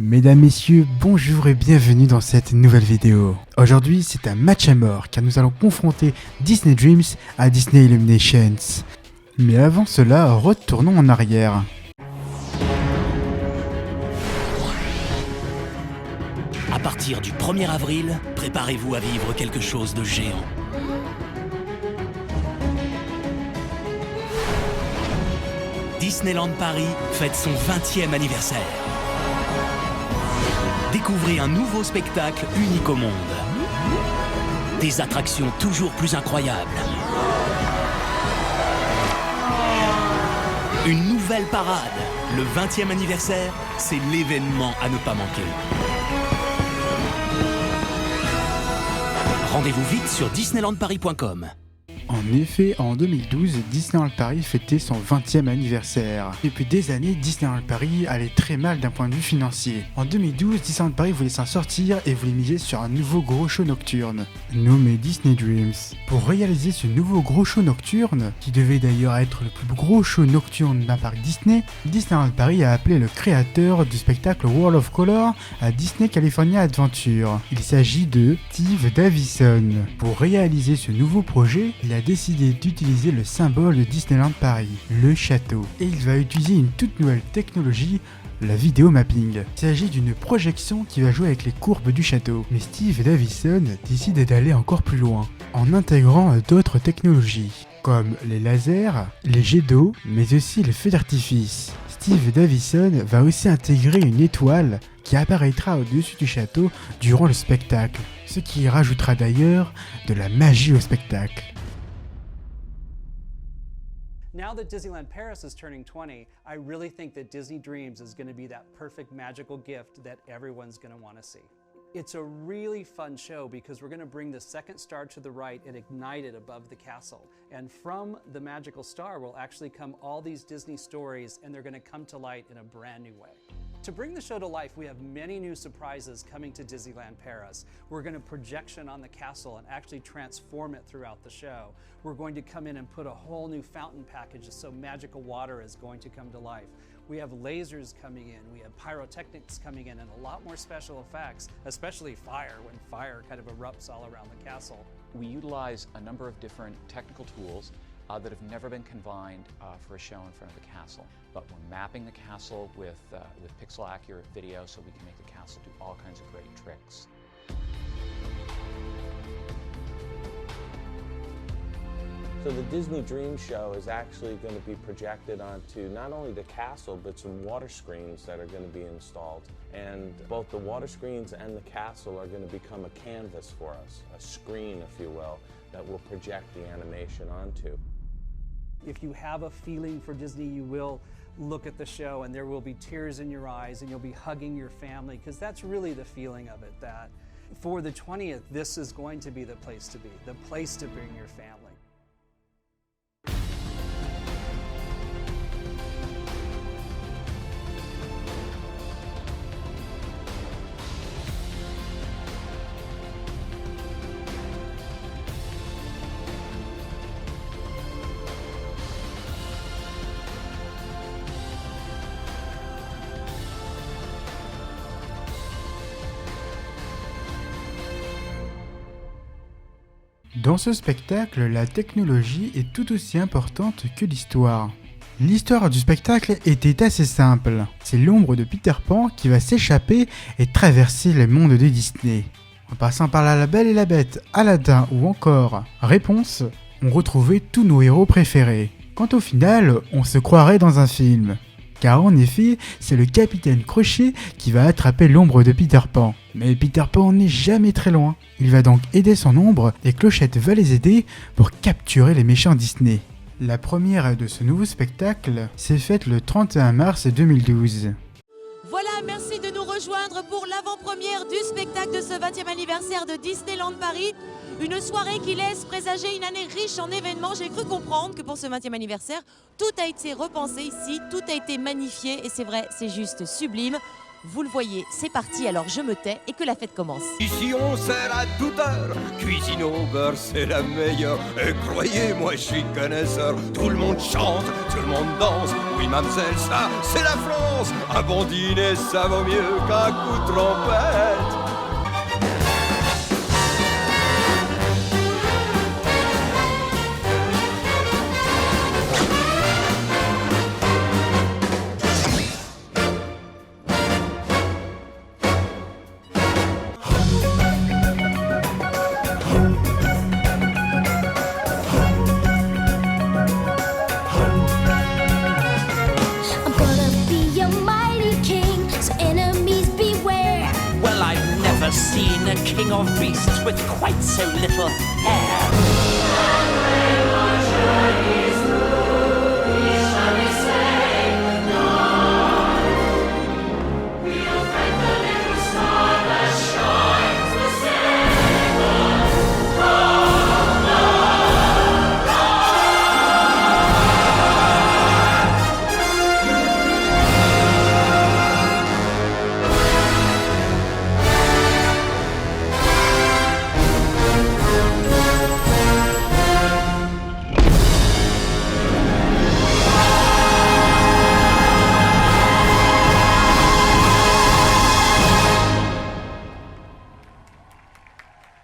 Mesdames, messieurs, bonjour et bienvenue dans cette nouvelle vidéo. Aujourd'hui, c'est un match à mort car nous allons confronter Disney Dreams à Disney Illuminations. Mais avant cela, retournons en arrière. À partir du 1er avril, préparez-vous à vivre quelque chose de géant. Disneyland Paris fête son 20e anniversaire. Découvrez un nouveau spectacle unique au monde. Des attractions toujours plus incroyables. Une nouvelle parade. Le 20e anniversaire, c'est l'événement à ne pas manquer. Rendez-vous vite sur disneylandparis.com. En effet, en 2012, Disneyland Paris fêtait son 20e anniversaire. Depuis des années, Disneyland Paris allait très mal d'un point de vue financier. En 2012, Disneyland Paris voulait s'en sortir et voulait miser sur un nouveau gros show nocturne, nommé Disney Dreams. Pour réaliser ce nouveau gros show nocturne, qui devait d'ailleurs être le plus gros show nocturne d'un parc Disney, Disneyland Paris a appelé le créateur du spectacle World of Color à Disney California Adventure. Il s'agit de Steve Davison. Pour réaliser ce nouveau projet, il a décidé d'utiliser le symbole de Disneyland Paris, le château. Et il va utiliser une toute nouvelle technologie, la vidéo mapping. Il s'agit d'une projection qui va jouer avec les courbes du château. Mais Steve Davison décide d'aller encore plus loin, en intégrant d'autres technologies, comme les lasers, les jets d'eau, mais aussi les feux d'artifice. Steve Davison va aussi intégrer une étoile qui apparaîtra au-dessus du château durant le spectacle, ce qui rajoutera d'ailleurs de la magie au spectacle. Now that Disneyland Paris is turning 20, I really think that Disney Dreams is going to be that perfect magical gift that everyone's going to want to see. It's a really fun show because we're going to bring the second star to the right and ignite it above the castle. And from the magical star will actually come all these Disney stories, and they're going to come to light in a brand new way. To bring the show to life, we have many new surprises coming to Disneyland Paris. We're going to projection on the castle and actually transform it throughout the show. We're going to come in and put a whole new fountain package so magical water is going to come to life. We have lasers coming in, we have pyrotechnics coming in, and a lot more special effects, especially fire, when fire kind of erupts all around the castle. We utilize a number of different technical tools that have never been combined for a show in front of the castle. But we're mapping the castle with pixel accurate video so we can make the castle do all kinds of great tricks. So the Disney Dream Show is actually going to be projected onto not only the castle, but some water screens that are going to be installed. And both the water screens and the castle are going to become a canvas for us, a screen, if you will, that we'll project the animation onto. If you have a feeling for Disney, you will look at the show and there will be tears in your eyes and you'll be hugging your family, because that's really the feeling of it, that for the 20th, this is going to be the place to be, the place to bring your family. Dans ce spectacle, la technologie est tout aussi importante que l'histoire. L'histoire du spectacle était assez simple. C'est l'ombre de Peter Pan qui va s'échapper et traverser le monde de Disney. En passant par La Belle et la Bête, Aladdin ou encore Réponse, on retrouvait tous nos héros préférés. Quant au final, on se croirait dans un film. Car en effet, c'est le capitaine Crochet qui va attraper l'ombre de Peter Pan. Mais Peter Pan n'est jamais très loin. Il va donc aider son ombre et Clochette va les aider pour capturer les méchants Disney. La première de ce nouveau spectacle s'est faite le 31 mars 2012. Voilà, merci de nous rejoindre pour l'avant-première du spectacle de ce 20e anniversaire de Disneyland Paris. Une soirée qui laisse présager une année riche en événements. J'ai cru comprendre que pour ce 20e anniversaire, tout a été repensé ici, tout a été magnifié et c'est vrai, c'est juste sublime. Vous le voyez, c'est parti, alors je me tais et que la fête commence. Ici on sert à toute heure, cuisine au beurre c'est la meilleure. Et croyez-moi, je suis connaisseur, tout le monde chante, tout le monde danse. Oui mademoiselle, ça c'est la France, un bon dîner ça vaut mieux qu'un coup de trompette. Seen a king of beasts with quite so little hair.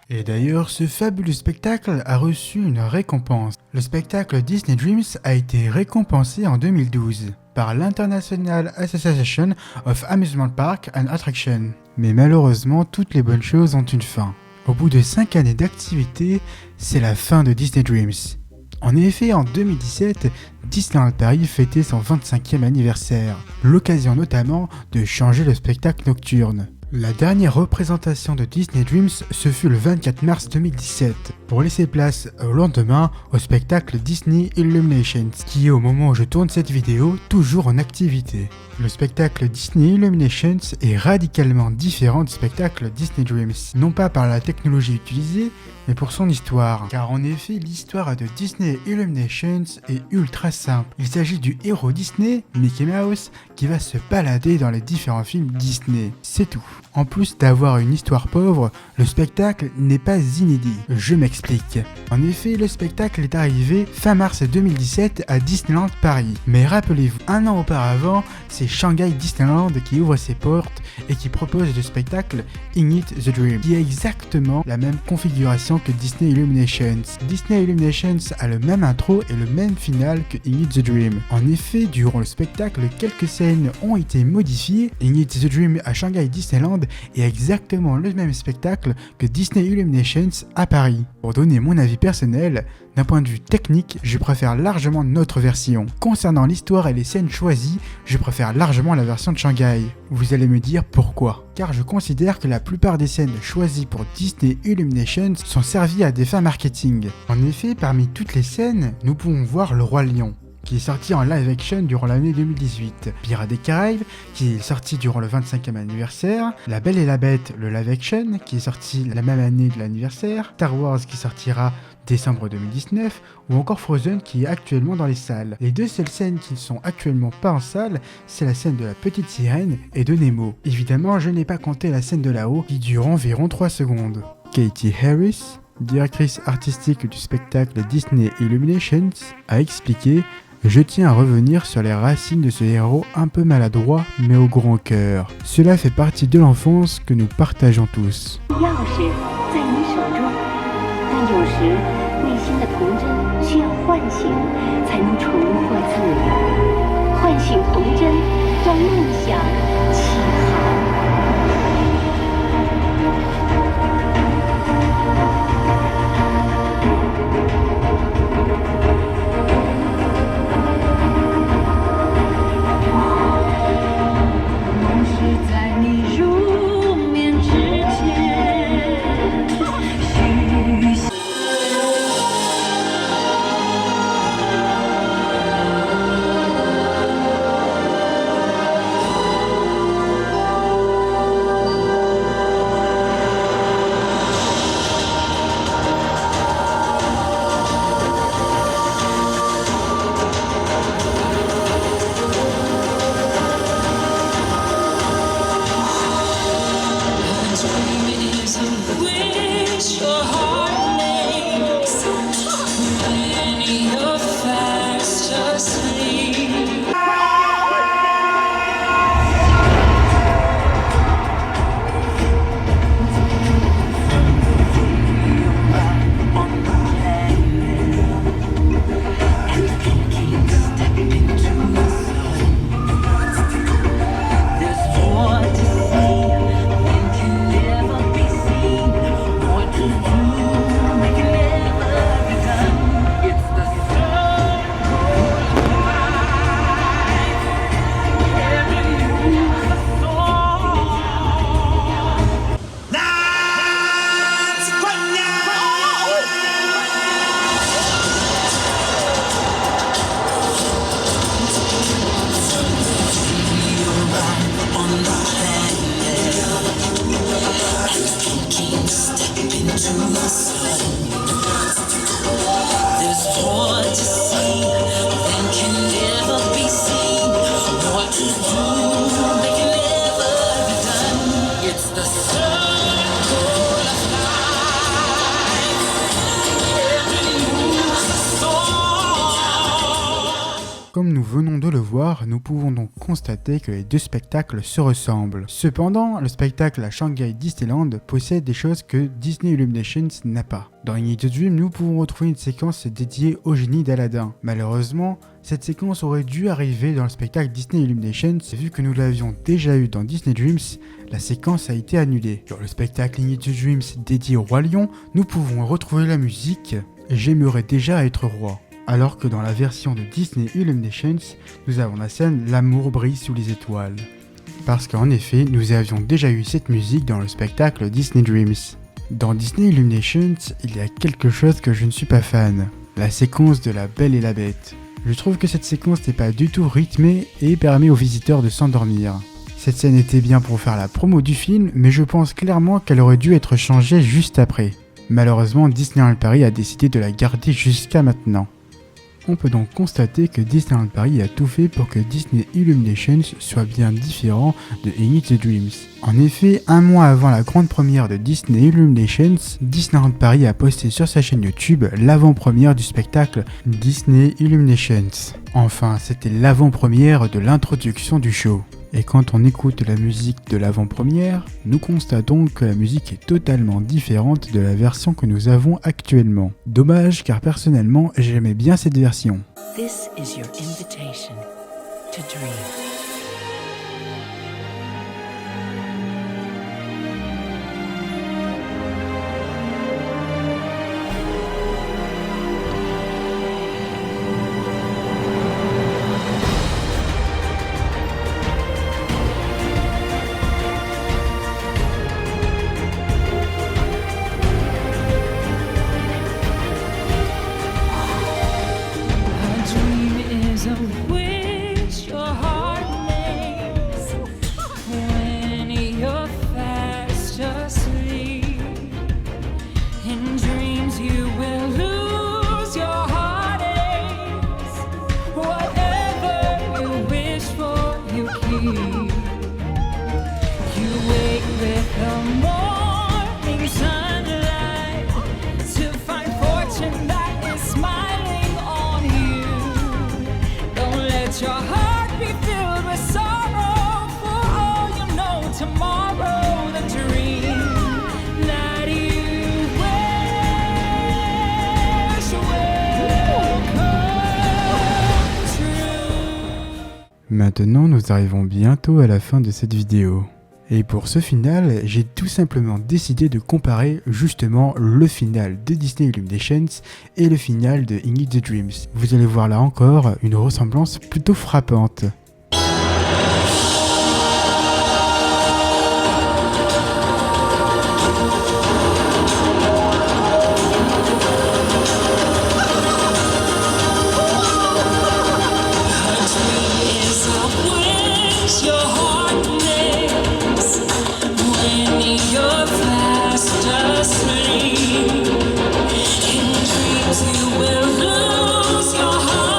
Et d'ailleurs, ce fabuleux spectacle a reçu une récompense. Le spectacle Disney Dreams a été récompensé en 2012 par l'International Association of Amusement Park and Attraction. Mais malheureusement, toutes les bonnes choses ont une fin. Au bout de 5 années d'activité, c'est la fin de Disney Dreams. En effet, en 2017, Disneyland Paris fêtait son 25e anniversaire, l'occasion notamment de changer le spectacle nocturne. La dernière représentation de Disney Dreams se fut le 24 mars 2017, pour laisser place au lendemain au spectacle Disney Illuminations, qui est au moment où je tourne cette vidéo toujours en activité. Le spectacle Disney Illuminations est radicalement différent du spectacle Disney Dreams, non pas par la technologie utilisée, mais pour son histoire. Car en effet, l'histoire de Disney Illuminations est ultra simple. Il s'agit du héros Disney, Mickey Mouse, qui va se balader dans les différents films Disney. C'est tout. En plus d'avoir une histoire pauvre, le spectacle n'est pas inédit. Je m'explique. En effet, le spectacle est arrivé fin mars 2017 à Disneyland Paris. Mais rappelez-vous, un an auparavant, c'est Shanghai Disneyland qui ouvre ses portes et qui propose le spectacle Ignite the Dream, qui a exactement la même configuration que Disney Illuminations. Disney Illuminations a le même intro et le même final que Ignite the Dream. En effet, durant le spectacle, quelques scènes ont été modifiées. Ignite the Dream à Shanghai Disneyland est exactement le même spectacle que Disney Illuminations à Paris. Pour donner mon avis personnel, d'un point de vue technique, je préfère largement notre version. Concernant l'histoire et les scènes choisies, je préfère largement la version de Shanghai. Vous allez me dire pourquoi. Car je considère que la plupart des scènes choisies pour Disney Illuminations sont servies à des fins marketing. En effet, parmi toutes les scènes, nous pouvons voir le Roi Lion, qui est sorti en live action durant l'année 2018, Pirates des Caraïbes, qui est sorti durant le 25e anniversaire, La Belle et la Bête, le live action, qui est sorti la même année de l'anniversaire, Star Wars qui sortira décembre 2019, ou encore Frozen qui est actuellement dans les salles. Les deux seules scènes qui ne sont actuellement pas en salle, c'est la scène de la petite sirène et de Nemo. Évidemment, je n'ai pas compté la scène de là-haut, qui dure environ 3 secondes. Katie Harris, directrice artistique du spectacle Disney Illuminations, a expliqué: je tiens à revenir sur les racines de ce héros un peu maladroit mais au grand cœur. Cela fait partie de l'enfance que nous partageons tous. Comme nous venons de le voir, nous pouvons donc constater que les deux spectacles se ressemblent. Cependant, le spectacle à Shanghai Disneyland possède des choses que Disney Illuminations n'a pas. Dans In the Dream, nous pouvons retrouver une séquence dédiée au génie d'Aladin. Malheureusement, cette séquence aurait dû arriver dans le spectacle Disney Illuminations, vu que nous l'avions déjà eu dans Disney Dreams, la séquence a été annulée. Dans le spectacle In the Dreams dédié au Roi Lion, nous pouvons retrouver la musique « J'aimerais déjà être roi ». Alors que dans la version de Disney Illuminations, nous avons la scène « L'amour brille sous les étoiles ». Parce qu'en effet, nous avions déjà eu cette musique dans le spectacle Disney Dreams. Dans Disney Illuminations, il y a quelque chose que je ne suis pas fan, la séquence de La Belle et la Bête. Je trouve que cette séquence n'est pas du tout rythmée et permet aux visiteurs de s'endormir. Cette scène était bien pour faire la promo du film, mais je pense clairement qu'elle aurait dû être changée juste après. Malheureusement, Disneyland Paris a décidé de la garder jusqu'à maintenant. On peut donc constater que Disneyland Paris a tout fait pour que Disney Illuminations soit bien différent de In the Dreams. En effet, un mois avant la grande première de Disney Illuminations, Disneyland Paris a posté sur sa chaîne YouTube l'avant-première du spectacle Disney Illuminations. Enfin, c'était l'avant-première de l'introduction du show. Et quand on écoute la musique de l'avant-première, nous constatons que la musique est totalement différente de la version que nous avons actuellement. Dommage, car personnellement, j'aimais bien cette version. This is your invitation to dream. Maintenant, nous arrivons bientôt à la fin de cette vidéo. Et pour ce final, j'ai tout simplement décidé de comparer justement le final de Disney Illuminations et le final de In the Dreams. Vous allez voir là encore une ressemblance plutôt frappante. You will lose your heart.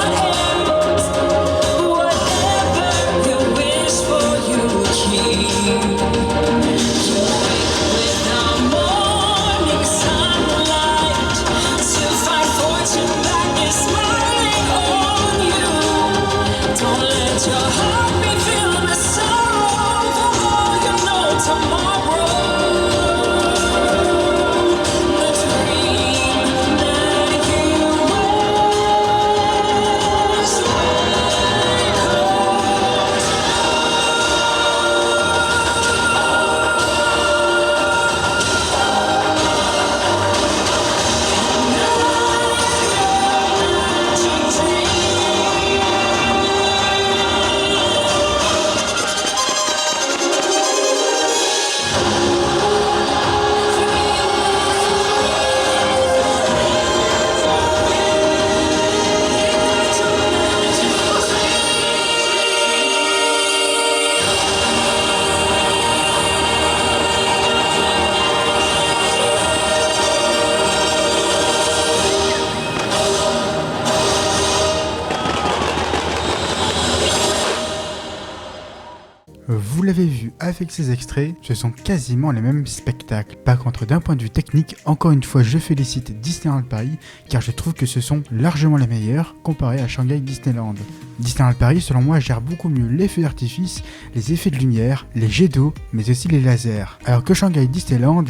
l'avez vu avec ces extraits, ce sont quasiment les mêmes spectacles. Par contre, d'un point de vue technique, encore une fois, je félicite Disneyland Paris car je trouve que ce sont largement les meilleurs comparés à Shanghai Disneyland. Disneyland Paris, selon moi, gère beaucoup mieux les feux d'artifice, les effets de lumière, les jets d'eau, mais aussi les lasers. Alors que Shanghai Disneyland,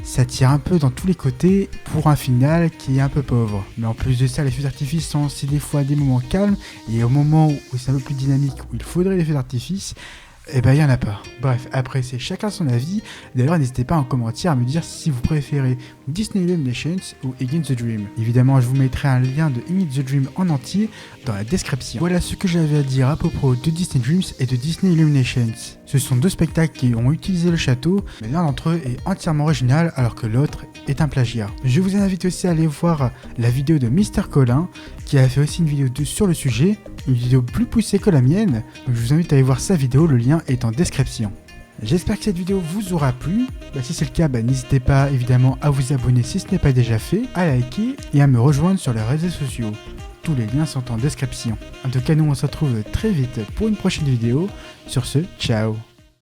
ça tire un peu dans tous les côtés pour un final qui est un peu pauvre. Mais en plus de ça, les feux d'artifice sont aussi des fois des moments calmes, et au moment où c'est un peu plus dynamique, où il faudrait les feux d'artifice, eh ben il n'y en a pas. Bref, après c'est chacun son avis. D'ailleurs, n'hésitez pas en commentaire à me dire si vous préférez Disney Illuminations ou Against the Dream. Évidemment, je vous mettrai un lien de Against the Dream en entier dans la description. Voilà ce que j'avais à dire à propos de Disney Dreams et de Disney Illuminations. Ce sont deux spectacles qui ont utilisé le château, mais l'un d'entre eux est entièrement original alors que l'autre est un plagiat. Je vous invite aussi à aller voir la vidéo de Mr Colin qui a fait aussi une vidéo sur le sujet, une vidéo plus poussée que la mienne, donc je vous invite à aller voir sa vidéo, le lien est en description. J'espère que cette vidéo vous aura plu, si c'est le cas, n'hésitez pas évidemment à vous abonner si ce n'est pas déjà fait, à liker et à me rejoindre sur les réseaux sociaux. Tous les liens sont en description. En tout cas, nous on se retrouve très vite pour une prochaine vidéo. Sur ce, ciao.